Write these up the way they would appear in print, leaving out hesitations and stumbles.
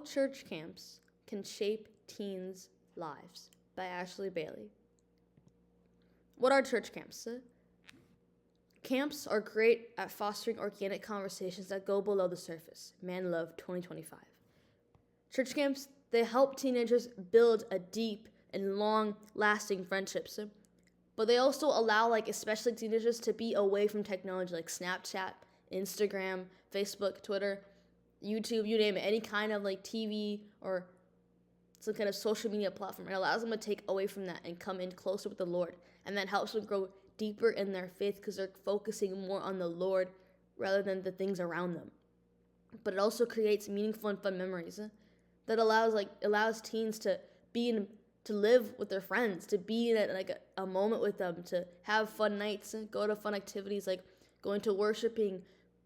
Church Camps Can Shape Teens' Lives by Ashley Bailey. What are church camps? Camps are great at fostering organic conversations that go below the surface. Man Love 2025. Church camps, they help teenagers build a deep and long-lasting friendships. But they also allow, especially teenagers to be away from technology like Snapchat, Instagram, Facebook, Twitter, YouTube, you name it, any kind of TV or some kind of social media platform. It allows them to take away from that and come in closer with the Lord. And that helps them grow deeper in their faith because they're focusing more on the Lord rather than the things around them. But it also creates meaningful and fun memories that allows teens to live with their friends, to be in a moment with them, to have fun nights, go to fun activities like going to worshiping,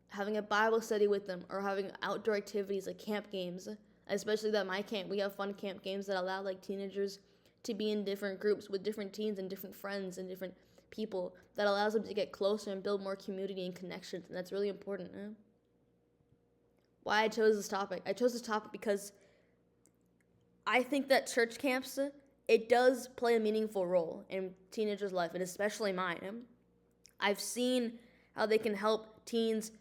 having a Bible study with them, or having outdoor activities like camp games. Especially at my camp, we have fun camp games that allow teenagers to be in different groups with different teens and different friends and different people. That allows them to get closer and build more community and connections, and that's really important. Why I chose this topic? I chose this topic because I think that church camps, it does play a meaningful role in teenagers' life, and especially mine. I've seen how they can help teens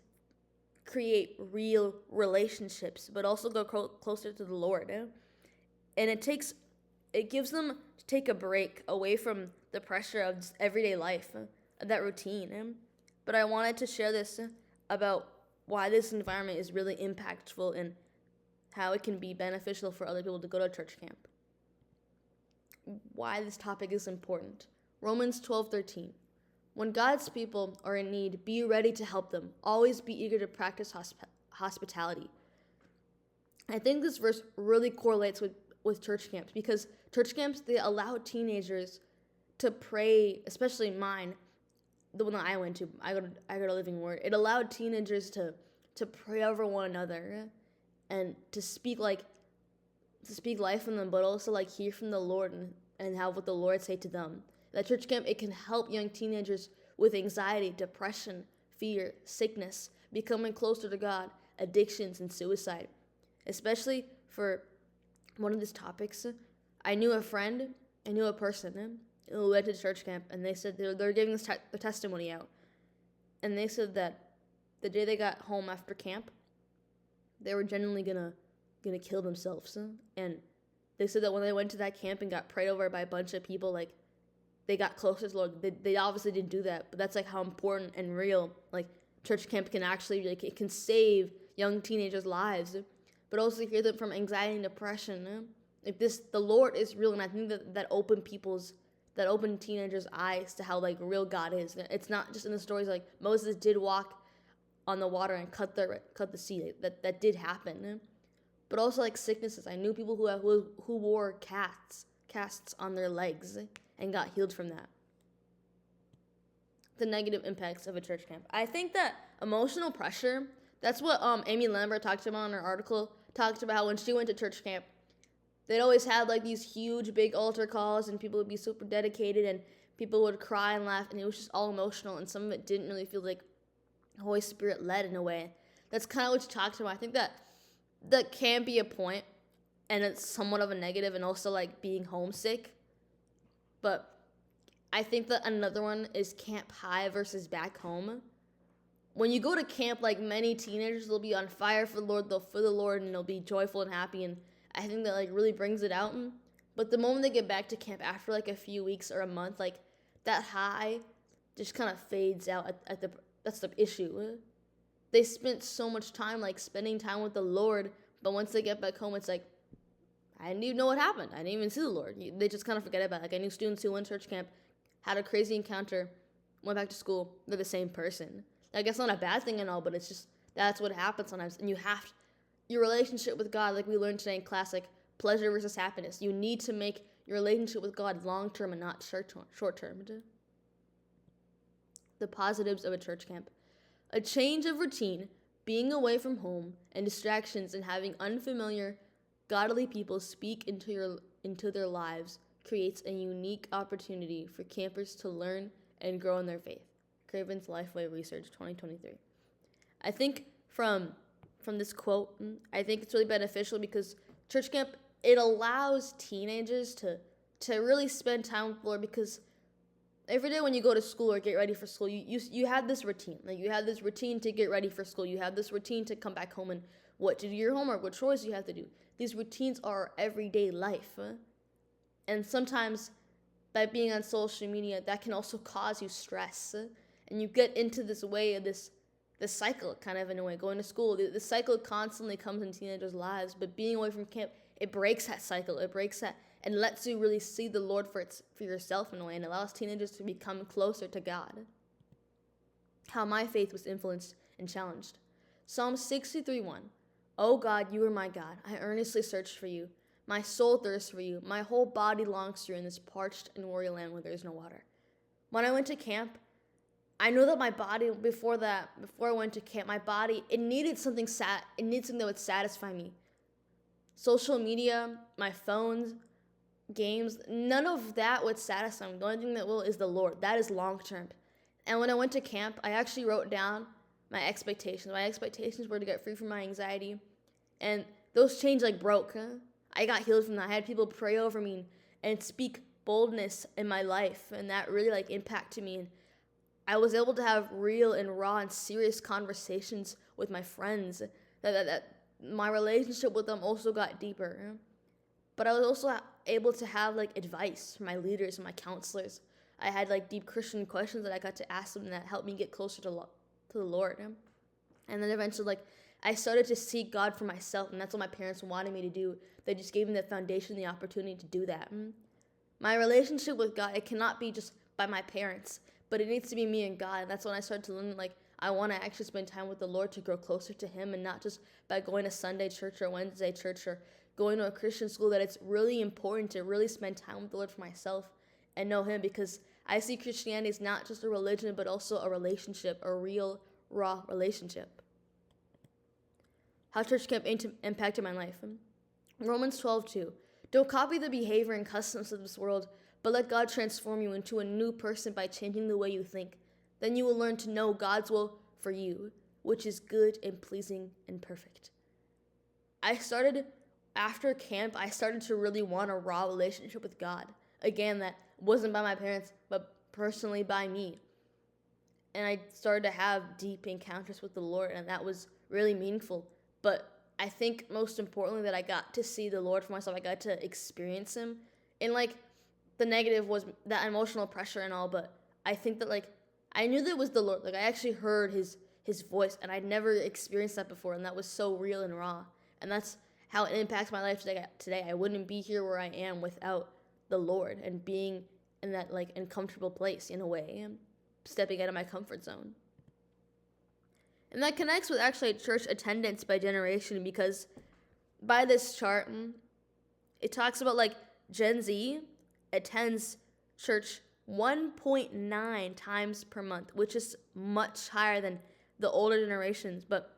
create real relationships, but also go closer to the Lord. And it gives them to take a break away from the pressure of just everyday life, that routine. But I wanted to share this about why this environment is really impactful and how it can be beneficial for other people to go to church camp. Why this topic is important. Romans 12:13. When God's people are in need, be ready to help them. Always be eager to practice hospitality. I think this verse really correlates with church camps because church camps, they allow teenagers to pray, especially mine, the one that I went to. I go to Living Word. It allowed teenagers to pray over one another and to speak life in them, but also hear from the Lord and have what the Lord say to them. That church camp, it can help young teenagers with anxiety, depression, fear, sickness, becoming closer to God, addictions, and suicide. Especially for one of these topics, I knew a person who went to church camp, and they said they're giving their testimony out. And they said that the day they got home after camp, they were genuinely gonna kill themselves. And they said that when they went to that camp and got prayed over by a bunch of people, they got closer to the Lord. They obviously didn't do that, but that's how important and real church camp can actually it can save young teenagers' lives, but also hear them from anxiety and depression. The Lord is real, and I think that opened teenagers' eyes to how real God is. It's not just in the stories Moses did walk on the water and cut the sea. That did happen, but also sicknesses. I knew people who wore casts on their legs and got healed from that. The negative impacts of a church camp. I think that emotional pressure, that's what Amy Lambert talked about in her article, talked about how when she went to church camp, they'd always have these huge big altar calls and people would be super dedicated and people would cry and laugh and it was just all emotional and some of it didn't really feel Holy Spirit led in a way. That's kind of what she talked about. I think that can be a point and it's somewhat of a negative and also being homesick. But I think that another one is camp high versus back home. When you go to camp, many teenagers will be on fire for the Lord, they'll feel the Lord, and they'll be joyful and happy, and I think that really brings it out. But the moment they get back to camp after a few weeks or a month, that high just kind of fades out that's the issue. They spent so much time spending time with the Lord, but once they get back home, it's I didn't even know what happened. I didn't even see the Lord. They just kind of forget about it. I knew students who went to church camp, had a crazy encounter, went back to school, they're the same person. I guess not a bad thing and all, but it's just, that's what happens sometimes. And your relationship with God, we learned today in class, pleasure versus happiness. You need to make your relationship with God long-term and not short-term. The positives of a church camp. A change of routine, being away from home, and distractions and having unfamiliar godly people speak into their lives creates a unique opportunity for campers to learn and grow in their faith. Craven's Lifeway Research 2023. I think from from this quote. I think it's really beneficial because church camp, it allows teenagers to really spend time with the Lord, because every day when you go to school or get ready for school, you have this routine. Like, you have this routine to get ready for school. You have this routine to come back home and what to do your homework, what chores you have to do. These routines are everyday life. And sometimes by being on social media, that can also cause you stress. And you get into this way of this cycle, kind of, in a way, going to school. The cycle constantly comes in teenagers' lives, but being away from camp, it breaks that cycle. It breaks that and lets you really see the Lord for yourself in a way, and allows teenagers to become closer to God. How my faith was influenced and challenged. Psalm 63:1. O God, you are my God. I earnestly search for you. My soul thirsts for you. My whole body longs for you in this parched and weary land where there is no water. When I went to camp, I know that my body, before I went to camp, my body, it needed something that would satisfy me. Social media, my phones, games, none of that would satisfy me. The only thing that will is the Lord. That is long term. And when I went to camp, I actually wrote down my expectations. My expectations were to get free from my anxiety. And those chains broke. I got healed from that. I had people pray over me and speak boldness in my life. And that really impacted me. And I was able to have real and raw and serious conversations with my friends. That my relationship with them also got deeper. But I was also able to have advice from my leaders and my counselors. I had deep Christian questions that I got to ask them that helped me get closer to the Lord. And then eventually I started to seek God for myself, and that's what my parents wanted me to do. They just gave me the foundation, the opportunity to do that. My relationship with God, it cannot be just by my parents, but it needs to be me and God. And that's when I started to learn I want to actually spend time with the Lord to grow closer to Him, and not just by going to Sunday church or Wednesday church or going to a Christian school. That it's really important to really spend time with the Lord for myself and know Him, because I see Christianity as not just a religion, but also a relationship, a real, raw relationship. How church camp impacted my life. Romans 12:2. Don't copy the behavior and customs of this world, but let God transform you into a new person by changing the way you think. Then you will learn to know God's will for you, which is good and pleasing and perfect. After camp, I started to really want a raw relationship with God. Again, that wasn't by my parents, but personally by me. And I started to have deep encounters with the Lord, and that was really meaningful. But I think most importantly that I got to see the Lord for myself. I got to experience Him. And the negative was that emotional pressure and all, but I think that I knew that it was the Lord. I actually heard his voice, and I'd never experienced that before, and that was so real and raw. And that's how it impacts my life today. I wouldn't be here where I am without the Lord and being in that uncomfortable place, in a way, stepping out of my comfort zone. And that connects with actually church attendance by generation, because by this chart, it talks about Gen Z attends church 1.9 times per month, which is much higher than the older generations. But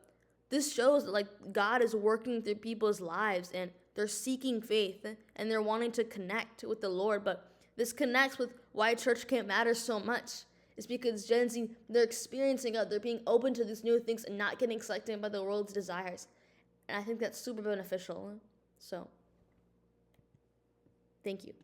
this shows that God is working through people's lives, and they're seeking faith, and they're wanting to connect with the Lord. But this connects with why church camp matters so much. It's because Gen Z, they're experiencing God. They're being open to these new things and not getting sucked in by the world's desires. And I think that's super beneficial. So, thank you.